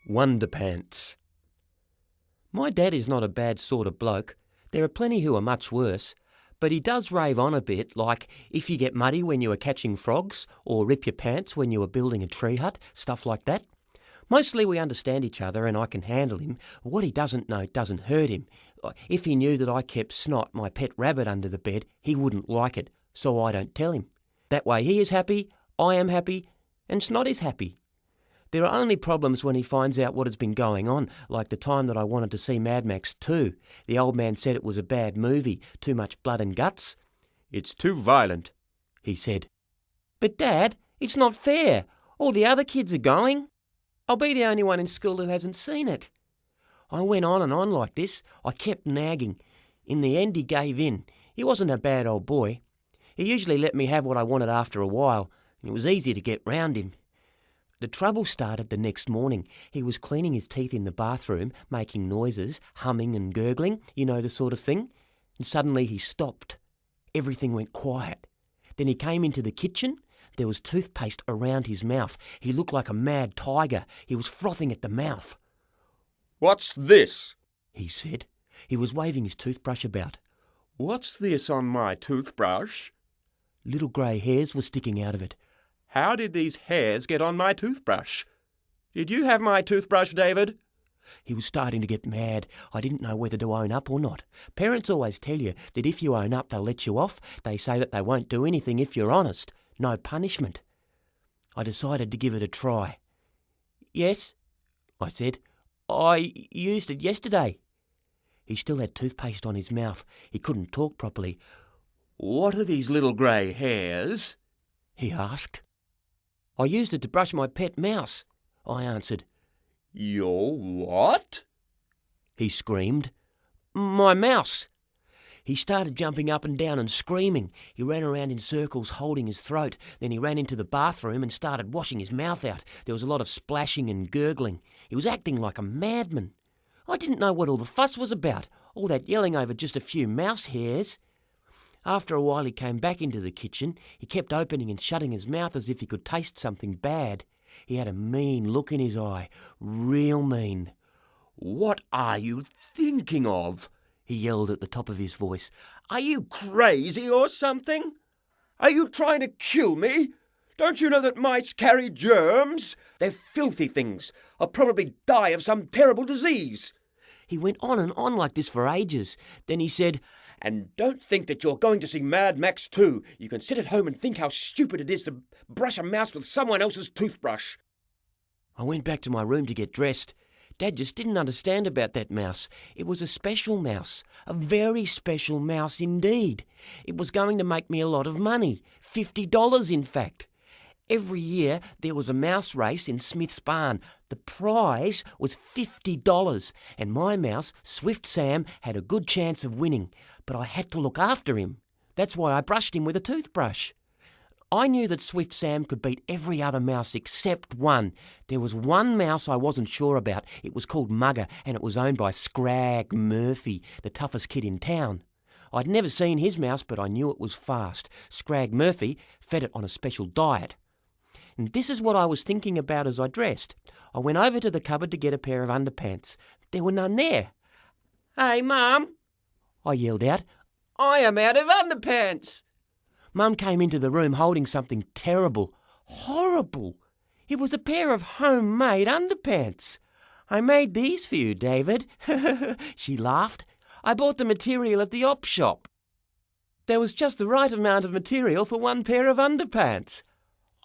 Wunderpants. My dad is not a bad sort of bloke. There are plenty who are much worse. But he does rave on a bit, like if you get muddy when you are catching frogs, or rip your pants when you are building a tree hut, stuff like that. Mostly we understand each other and I can handle him. What he doesn't know doesn't hurt him. If he knew that I kept Snot, my pet rabbit, under the bed, he wouldn't like it, so I don't tell him. That way he is happy, I am happy, and Snot is happy. There are only problems when he finds out what has been going on, like the time that I wanted to see Mad Max 2. The old man said it was a bad movie, too much blood and guts. "It's too violent," he said. "But Dad, it's not fair. All the other kids are going. I'll be the only one in school who hasn't seen it." I went on and on like this. I kept nagging. In the end he gave in. He wasn't a bad old boy. He usually let me have what I wanted after a while, and it was easy to get round him. The trouble started the next morning. He was cleaning his teeth in the bathroom, making noises, humming and gurgling, you know, the sort of thing. And suddenly he stopped. Everything went quiet. Then he came into the kitchen. There was toothpaste around his mouth. He looked like a mad tiger. He was frothing at the mouth. "What's this?" he said. He was waving his toothbrush about. "What's this on my toothbrush?" Little grey hairs were sticking out of it. "How did these hairs get on my toothbrush? Did you have my toothbrush, David?" He was starting to get mad. I didn't know whether to own up or not. Parents always tell you that if you own up, they'll let you off. They say that they won't do anything if you're honest. No punishment. I decided to give it a try. "Yes," I said. "I used it yesterday." He still had toothpaste on his mouth. He couldn't talk properly. "What are these little grey hairs?" he asked. "I used it to brush my pet mouse," I answered. "Your what?" he screamed. "My mouse." He started jumping up and down and screaming. He ran around in circles holding his throat. Then he ran into the bathroom and started washing his mouth out. There was a lot of splashing and gurgling. He was acting like a madman. I didn't know what all the fuss was about, all that yelling over just a few mouse hairs. After a while he came back into the kitchen. He kept opening and shutting his mouth as if he could taste something bad. He had a mean look in his eye, real mean. "What are you thinking of?" he yelled at the top of his voice. "Are you crazy or something? Are you trying to kill me? Don't you know that mice carry germs? They're filthy things. I'll probably die of some terrible disease." He went on and on like this for ages. Then he said, "And don't think that you're going to see Mad Max 2. You can sit at home and think how stupid it is to brush a mouse with someone else's toothbrush." I went back to my room to get dressed. Dad just didn't understand about that mouse. It was a special mouse, a very special mouse indeed. It was going to make me a lot of money, $50 in fact. Every year there was a mouse race in Smith's barn. The prize was $50, and my mouse, Swift Sam, had a good chance of winning. But I had to look after him. That's why I brushed him with a toothbrush. I knew that Swift Sam could beat every other mouse except one. There was one mouse I wasn't sure about. It was called Mugger, and it was owned by Scrag Murphy, the toughest kid in town. I'd never seen his mouse, but I knew it was fast. Scrag Murphy fed it on a special diet. And this is what I was thinking about as I dressed. I went over to the cupboard to get a pair of underpants. There were none there. "Hey, Mum," I yelled out. "I am out of underpants." Mum came into the room holding something terrible, horrible. It was a pair of homemade underpants. "I made these for you, David," she laughed. "I bought the material at the op shop." There was just the right amount of material for one pair of underpants.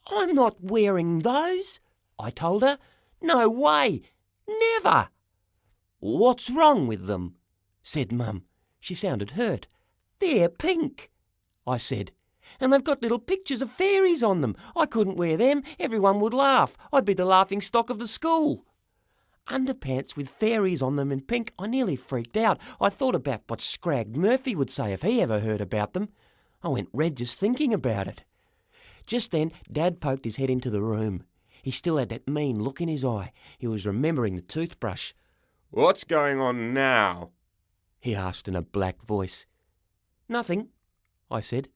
"I'm not wearing those," I told her. "No way. Never." "What's wrong with them?" said Mum. She sounded hurt. "They're pink," I said. "And they've got little pictures of fairies on them. I couldn't wear them. Everyone would laugh. I'd be the laughing stock of the school." Underpants with fairies on them in pink, I nearly freaked out. I thought about what Scrag Murphy would say if he ever heard about them. I went red just thinking about it. Just then, Dad poked his head into the room. He still had that mean look in his eye. He was remembering the toothbrush. "What's going on now?" he asked in a black voice. "Nothing," I said.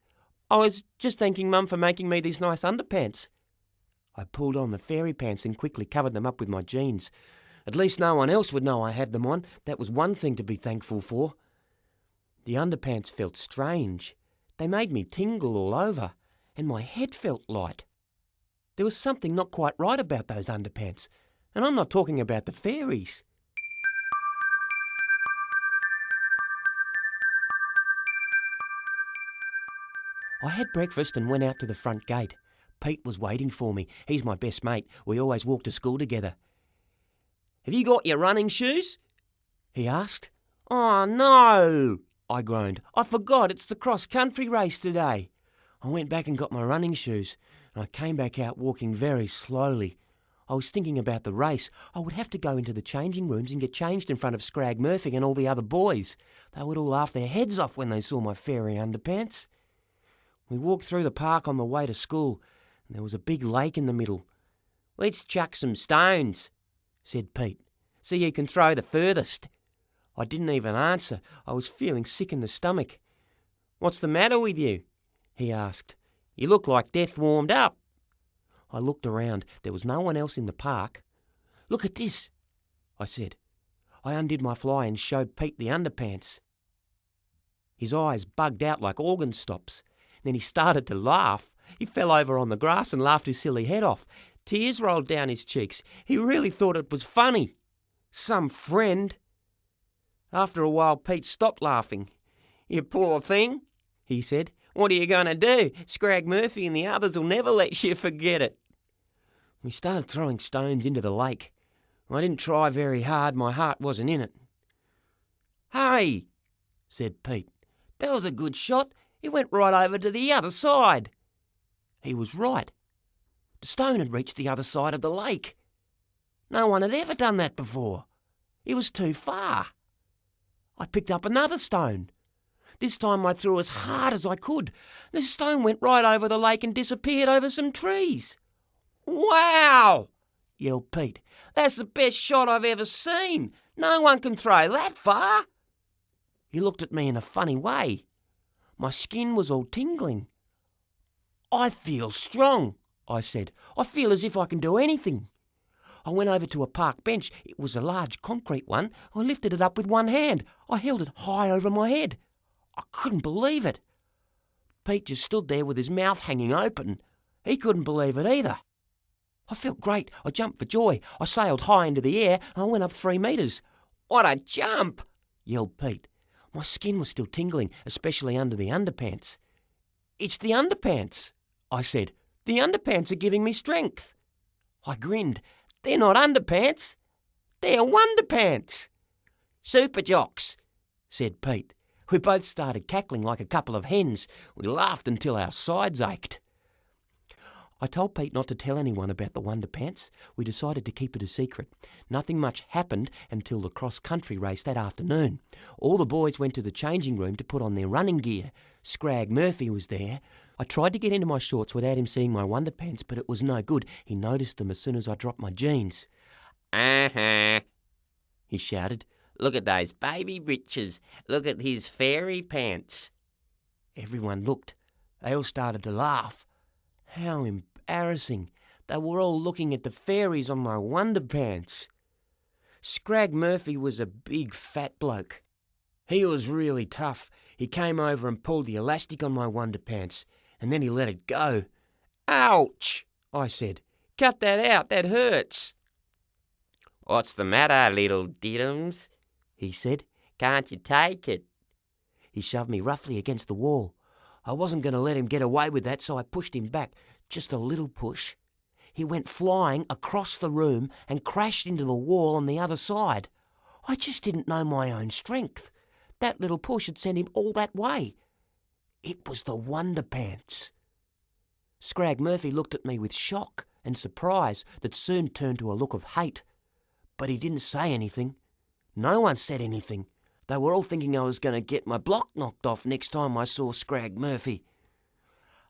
"I was just thanking Mum for making me these nice underpants." I pulled on the fairy pants and quickly covered them up with my jeans. At least no one else would know I had them on. That was one thing to be thankful for. The underpants felt strange. They made me tingle all over, and my head felt light. There was something not quite right about those underpants, and I'm not talking about the fairies. I had breakfast and went out to the front gate. Pete was waiting for me. He's my best mate. We always walk to school together. "Have you got your running shoes?" he asked. "Oh, no," I groaned. "I forgot, it's the cross-country race today." I went back and got my running shoes, and I came back out walking very slowly. I was thinking about the race. I would have to go into the changing rooms and get changed in front of Scrag Murphy and all the other boys. They would all laugh their heads off when they saw my fairy underpants. We walked through the park on the way to school, and there was a big lake in the middle. "Let's chuck some stones," said Pete, "so you can throw the furthest." I didn't even answer. I was feeling sick in the stomach. "What's the matter with you?" he asked. "You look like death warmed up." I looked around. There was no one else in the park. "Look at this," I said. I undid my fly and showed Pete the underpants. His eyes bugged out like organ stops. Then he started to laugh. He fell over on the grass and laughed his silly head off. Tears rolled down his cheeks. He really thought it was funny. Some friend. After a while, Pete stopped laughing. "You poor thing," he said. "What are you going to do? Scrag Murphy and the others will never let you forget it." We started throwing stones into the lake. I didn't try very hard. My heart wasn't in it. "Hey," said Pete. "That was a good shot. It went right over to the other side." He was right. The stone had reached the other side of the lake. No one had ever done that before. It was too far. I picked up another stone. This time I threw as hard as I could. The stone went right over the lake and disappeared over some trees. "Wow!" yelled Pete. "That's the best shot I've ever seen. No one can throw that far." He looked at me in a funny way. My skin was all tingling. "I feel strong," I said. "I feel as if I can do anything." I went over to a park bench. It was a large concrete one. I lifted it up with one hand. I held it high over my head. I couldn't believe it. Pete just stood there with his mouth hanging open. He couldn't believe it either. I felt great. I jumped for joy. I sailed high into the air and I went up 3 metres. "What a jump!" yelled Pete. My skin was still tingling, especially under the underpants. "It's the underpants," I said. "The underpants are giving me strength." I grinned. "They're not underpants. They're Wunderpants." "Super jocks," said Pete. We both started cackling like a couple of hens. We laughed until our sides ached. I told Pete not to tell anyone about the Wunderpants. We decided to keep it a secret. Nothing much happened until the cross-country race that afternoon. All the boys went to the changing room to put on their running gear. Scrag Murphy was there. I tried to get into my shorts without him seeing my Wunderpants, but it was no good. He noticed them as soon as I dropped my jeans. "Uh-huh," he shouted. "Look at those baby breeches. Look at his fairy pants." Everyone looked. They all started to laugh. How embarrassing. They were all looking at the fairies on my Wunderpants. Scrag Murphy was a big fat bloke. He was really tough. He came over and pulled the elastic on my Wunderpants, and then he let it go. "Ouch," I said. "Cut that out, that hurts." "What's the matter, little diddums?" he said. "Can't you take it?" He shoved me roughly against the wall. I wasn't going to let him get away with that, so I pushed him back, just a little push. He went flying across the room and crashed into the wall on the other side. I just didn't know my own strength. That little push had sent him all that way. It was the Wunderpants. Scrag Murphy looked at me with shock and surprise that soon turned to a look of hate. But he didn't say anything. No one said anything. They were all thinking I was going to get my block knocked off next time I saw Scrag Murphy.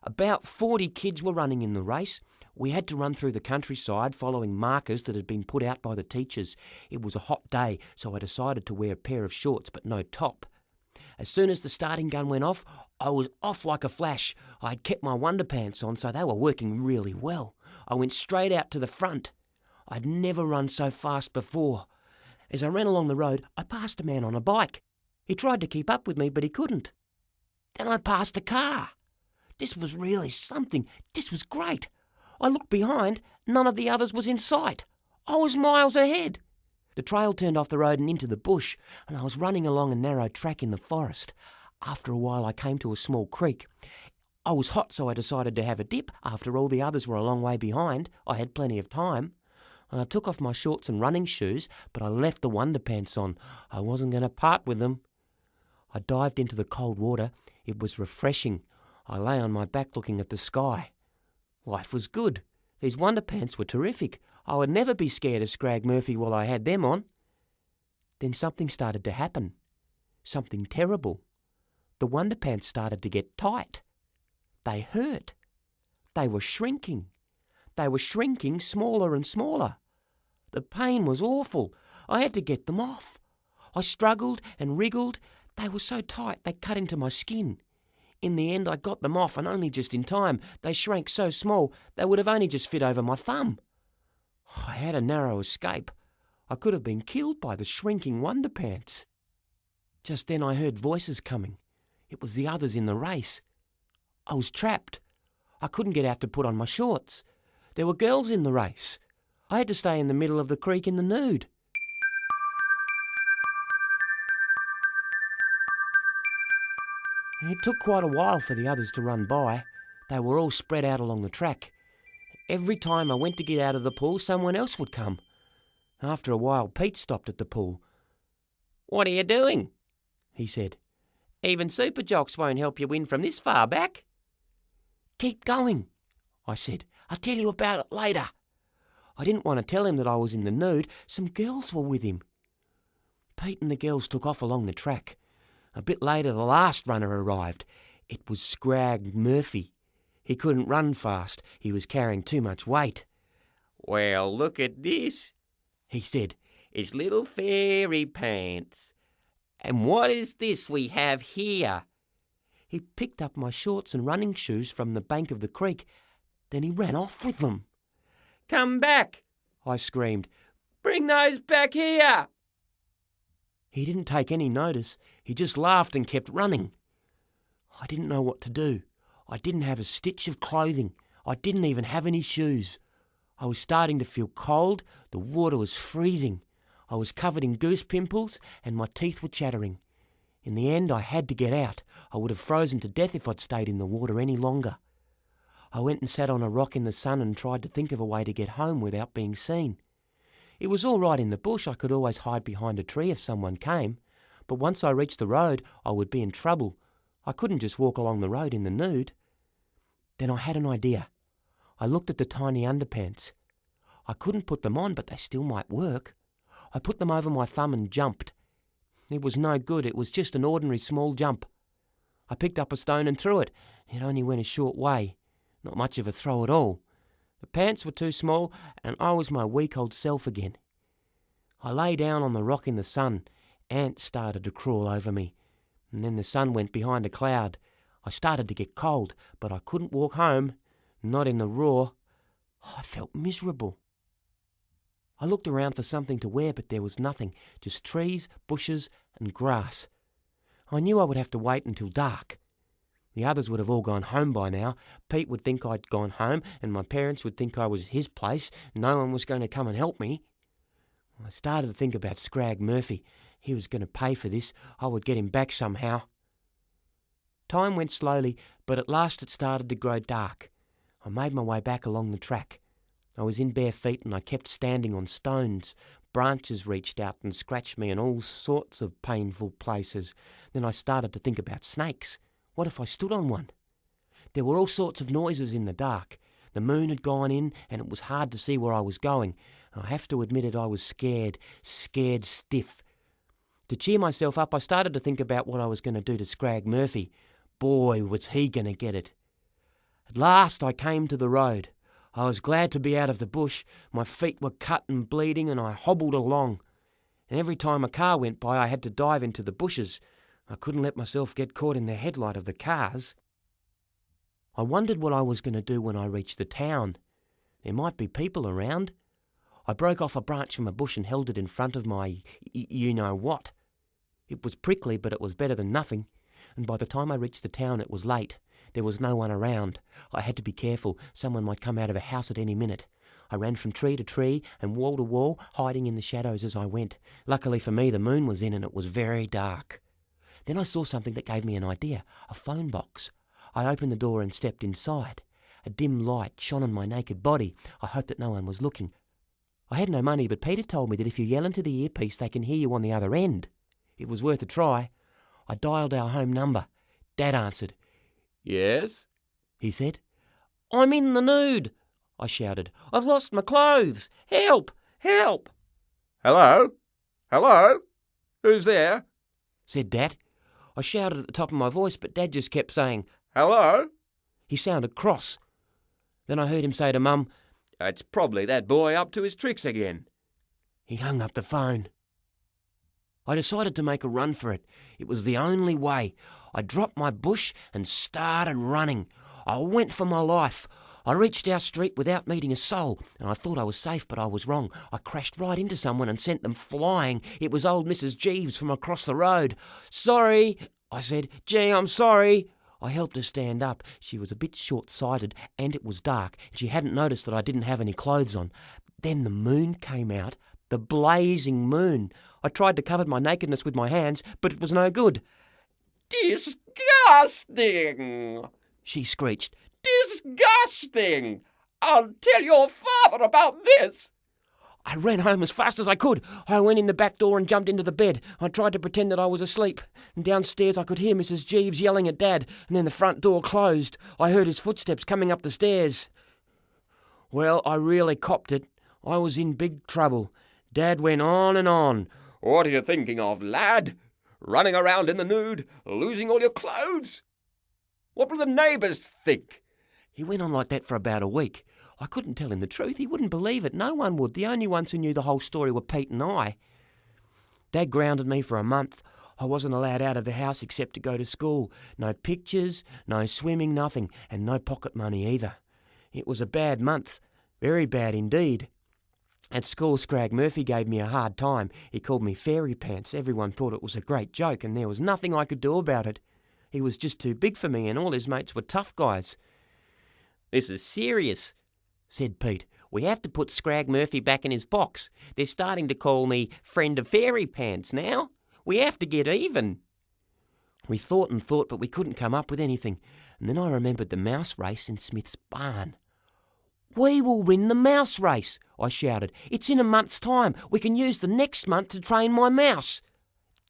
About 40 kids were running in the race. We had to run through the countryside following markers that had been put out by the teachers. It was a hot day, so I decided to wear a pair of shorts but no top. As soon as the starting gun went off, I was off like a flash. I had kept my Wunderpants on, so they were working really well. I went straight out to the front. I'd never run so fast before. As I ran along the road, I passed a man on a bike. He tried to keep up with me, but he couldn't. Then I passed a car. This was really something. This was great. I looked behind. None of the others was in sight. I was miles ahead. The trail turned off the road and into the bush, and I was running along a narrow track in the forest. After a while, I came to a small creek. I was hot, so I decided to have a dip. After all, the others were a long way behind. I had plenty of time. I took off my shorts and running shoes, but I left the Wunderpants on. I wasn't going to part with them. I dived into the cold water. It was refreshing. I lay on my back looking at the sky. Life was good. These Wunderpants were terrific. I would never be scared of Scrag Murphy while I had them on. Then something started to happen. Something terrible. The Wunderpants started to get tight. They hurt. They were shrinking. They were shrinking smaller and smaller. The pain was awful. I had to get them off. I struggled and wriggled. They were so tight they cut into my skin. In the end, I got them off, and only just in time. They shrank so small they would have only just fit over my thumb. I had a narrow escape. I could have been killed by the shrinking Wunderpants. Just then I heard voices coming. It was the others in the race. I was trapped. I couldn't get out to put on my shorts. There were girls in the race. I had to stay in the middle of the creek in the nude. It took quite a while for the others to run by. They were all spread out along the track. Every time I went to get out of the pool, someone else would come. After a while, Pete stopped at the pool. "What are you doing?" he said. "Even super jocks won't help you win from this far back." "Keep going," I said. "I'll tell you about it later." I didn't want to tell him that I was in the nude. Some girls were with him. Pete and the girls took off along the track. A bit later, the last runner arrived. It was Scrag Murphy. He couldn't run fast. He was carrying too much weight. "Well, look at this," he said. "It's little fairy pants. And what is this we have here?" He picked up my shorts and running shoes from the bank of the creek. Then he ran off with them. "Come back," I screamed. "Bring those back here." He didn't take any notice. He just laughed and kept running. I didn't know what to do. I didn't have a stitch of clothing. I didn't even have any shoes. I was starting to feel cold. The water was freezing. I was covered in goose pimples and my teeth were chattering. In the end, I had to get out. I would have frozen to death if I'd stayed in the water any longer. I went and sat on a rock in the sun and tried to think of a way to get home without being seen. It was all right in the bush. I could always hide behind a tree if someone came. But once I reached the road, I would be in trouble. I couldn't just walk along the road in the nude. Then I had an idea. I looked at the tiny underpants. I couldn't put them on, but they still might work. I put them over my thumb and jumped. It was no good. It was just an ordinary small jump. I picked up a stone and threw it. It only went a short way. Not much of a throw at all. The pants were too small, and I was my weak old self again. I lay down on the rock in the sun. Ants started to crawl over me, and then the sun went behind a cloud. I started to get cold, but I couldn't walk home, not in the raw. I felt miserable. I looked around for something to wear, but there was nothing, just trees, bushes, and grass. I knew I would have to wait until dark. The others would have all gone home by now. Pete would think I'd gone home, and my parents would think I was at his place. No one was going to come and help me. I started to think about Scrag Murphy. He was going to pay for this. I would get him back somehow. Time went slowly, but at last it started to grow dark. I made my way back along the track. I was in bare feet and I kept standing on stones. Branches reached out and scratched me in all sorts of painful places. Then I started to think about snakes. What if I stood on one? There were all sorts of noises in the dark. The moon had gone in and it was hard to see where I was going. I have to admit it, I was scared stiff. To cheer myself up, I started to think about what I was going to do to Scrag Murphy. Boy, was he going to get it. At last I came to the road. I was glad to be out of the bush. My feet were cut and bleeding and I hobbled along. And every time a car went by, I had to dive into the bushes. I couldn't let myself get caught in the headlight of the cars. I wondered what I was going to do when I reached the town. There might be people around. I broke off a branch from a bush and held it in front of my you-know-what. It was prickly, but it was better than nothing, and by the time I reached the town it was late. There was no one around. I had to be careful. Someone might come out of a house at any minute. I ran from tree to tree and wall to wall, hiding in the shadows as I went. Luckily for me, the moon was in and it was very dark. Then I saw something that gave me an idea, a phone box. I opened the door and stepped inside. A dim light shone on my naked body. I hoped that no one was looking. I had no money, but Peter told me that if you yell into the earpiece, they can hear you on the other end. It was worth a try. I dialed our home number. Dad answered. Yes? He said. I'm in the nude, I shouted. I've lost my clothes. Help! Help! Hello? Hello? Who's there? Said Dad. I shouted at the top of my voice, but Dad just kept saying, Hello? He sounded cross. Then I heard him say to Mum, It's probably that boy up to his tricks again. He hung up the phone. I decided to make a run for it. It was the only way. I dropped my bush and started running. I went for my life. I reached our street without meeting a soul, and I thought I was safe, but I was wrong. I crashed right into someone and sent them flying. It was old Mrs. Jeeves from across the road. Sorry, I said. Gee, I'm sorry. I helped her stand up. She was a bit short-sighted, and it was dark. She hadn't noticed that I didn't have any clothes on. Then the moon came out, the blazing moon. I tried to cover my nakedness with my hands, but it was no good. Disgusting! She screeched. Disgusting! I'll tell your father about this! I ran home as fast as I could. I went in the back door and jumped into the bed. I tried to pretend that I was asleep. And downstairs I could hear Mrs. Jeeves yelling at Dad, and then the front door closed. I heard his footsteps coming up the stairs. Well, I really copped it. I was in big trouble. Dad went on and on. What are you thinking of, lad? Running around in the nude, losing all your clothes? What will the neighbours think? He went on like that for about a week. I couldn't tell him the truth. He wouldn't believe it. No one would. The only ones who knew the whole story were Pete and I. Dad grounded me for a month. I wasn't allowed out of the house except to go to school. No pictures, no swimming, nothing, and no pocket money either. It was a bad month. Very bad indeed. At school, Scrag Murphy gave me a hard time. He called me Fairy Pants. Everyone thought it was a great joke, and there was nothing I could do about it. He was just too big for me, and all his mates were tough guys. This is serious, said Pete. We have to put Scrag Murphy back in his box. They're starting to call me Friend of Fairy Pants now. We have to get even. We thought and thought, but we couldn't come up with anything. And then I remembered the mouse race in Smith's barn. We will win the mouse race, I shouted. It's in a month's time. We can use the next month to train my mouse.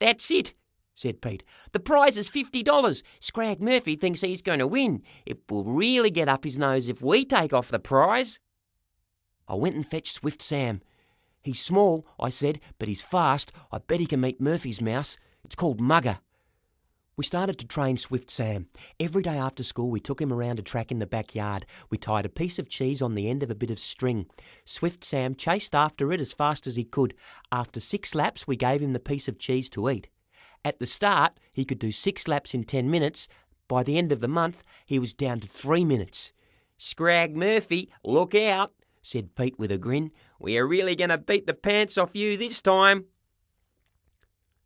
That's it, said Pete. The prize is $50. Scrag Murphy thinks he's going to win. It will really get up his nose if we take off the prize. I went and fetched Swift Sam. He's small, I said, but he's fast. I bet he can meet Murphy's mouse. It's called Mugger. We started to train Swift Sam. Every day after school we took him around a track in the backyard. We tied a piece of cheese on the end of a bit of string. Swift Sam chased after it as fast as he could. After 6 laps we gave him the piece of cheese to eat. At the start he could do 6 laps in 10 minutes. By the end of the month he was down to 3 minutes. Scrag Murphy, look out, said Pete with a grin. We are really going to beat the pants off you this time.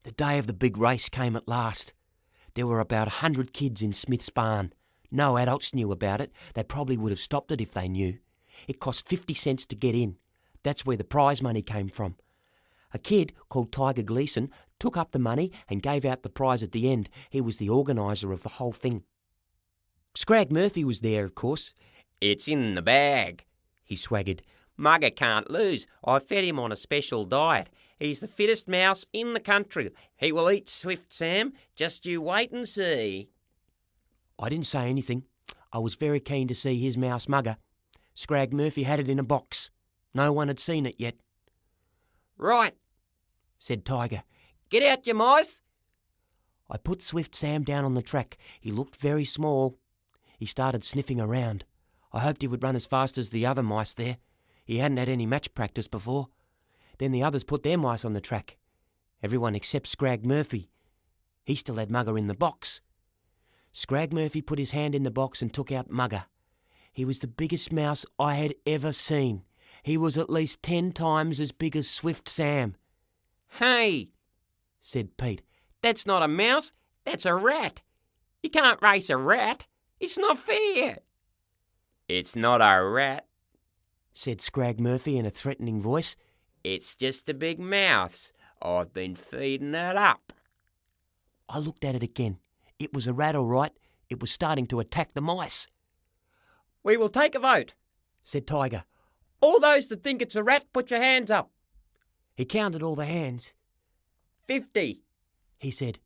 The day of the big race came at last. There were about 100 kids in Smith's barn. No adults knew about it. They probably would have stopped it if they knew. It cost 50 cents to get in. That's where the prize money came from. A kid called Tiger Gleason took up the money and gave out the prize at the end. He was the organiser of the whole thing. Scrag Murphy was there, of course. It's in the bag, he swaggered. Mugger can't lose. I fed him on a special diet. He's the fittest mouse in the country. He will eat Swift Sam. Just you wait and see. I didn't say anything. I was very keen to see his mouse Mugger. Scrag Murphy had it in a box. No one had seen it yet. Right, said Tiger. Get out, you mice. I put Swift Sam down on the track. He looked very small. He started sniffing around. I hoped he would run as fast as the other mice there. He hadn't had any match practice before. Then the others put their mice on the track. Everyone except Scrag Murphy. He still had Mugger in the box. Scrag Murphy put his hand in the box and took out Mugger. He was the biggest mouse I had ever seen. He was at least 10 times as big as Swift Sam. Hey, said Pete, that's not a mouse, that's a rat. You can't race a rat. It's not fair. It's not a rat, said Scrag Murphy in a threatening voice. It's just a big mouse. I've been feeding it up. I looked at it again. It was a rat all right. It was starting to attack the mice. We will take a vote, said Tiger. All those that think it's a rat, put your hands up. He counted all the hands. 50, he said.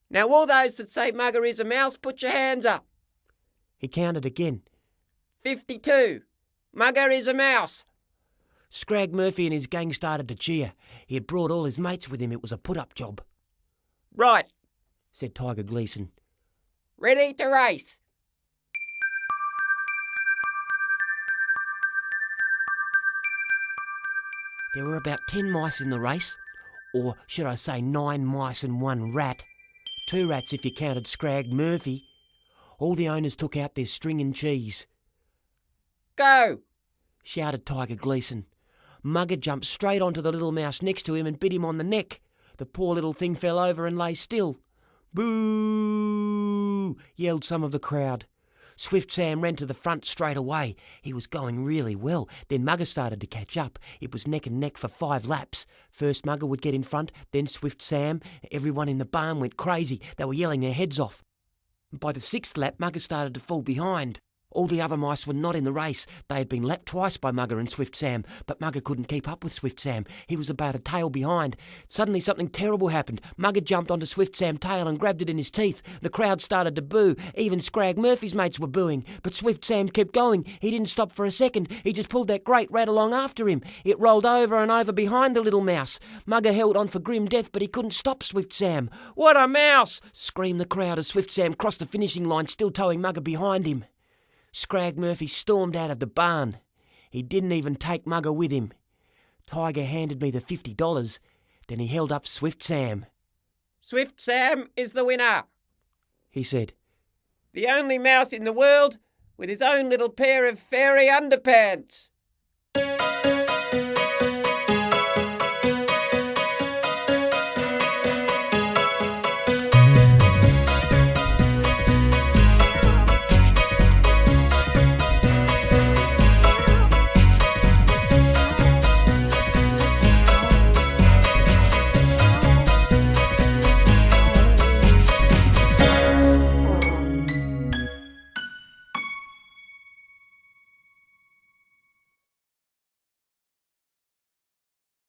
Now all those that say Mugger is a mouse, put your hands up. He counted again. 52, Mugger is a mouse. Scrag Murphy and his gang started to cheer. He had brought all his mates with him. It was a put-up job. Right, said Tiger Gleason. Ready to race. There were about 10 mice in the race, or should I say 9 mice and 1 rat. 2 rats if you counted Scrag Murphy. All the owners took out their string and cheese. Go, shouted Tiger Gleason. Mugger jumped straight onto the little mouse next to him and bit him on the neck. The poor little thing fell over and lay still. Boo! Yelled some of the crowd. Swift Sam ran to the front straight away. He was going really well. Then Mugger started to catch up. It was neck and neck for 5 laps. First Mugger would get in front, then Swift Sam. Everyone in the barn went crazy. They were yelling their heads off. By the 6th lap, Mugger started to fall behind. All the other mice were not in the race. They had been lapped twice by Mugger and Swift Sam, but Mugger couldn't keep up with Swift Sam. He was about a tail behind. Suddenly something terrible happened. Mugger jumped onto Swift Sam's tail and grabbed it in his teeth. The crowd started to boo. Even Scrag Murphy's mates were booing. But Swift Sam kept going. He didn't stop for a second. He just pulled that great rat along after him. It rolled over and over behind the little mouse. Mugger held on for grim death, but he couldn't stop Swift Sam. What a mouse! Screamed the crowd as Swift Sam crossed the finishing line, still towing Mugger behind him. Scrag Murphy stormed out of the barn. He didn't even take Mugger with him. Tiger handed me the $50. Then he held up Swift Sam. Swift Sam is the winner, he said. The only mouse in the world with his own little pair of fairy underpants.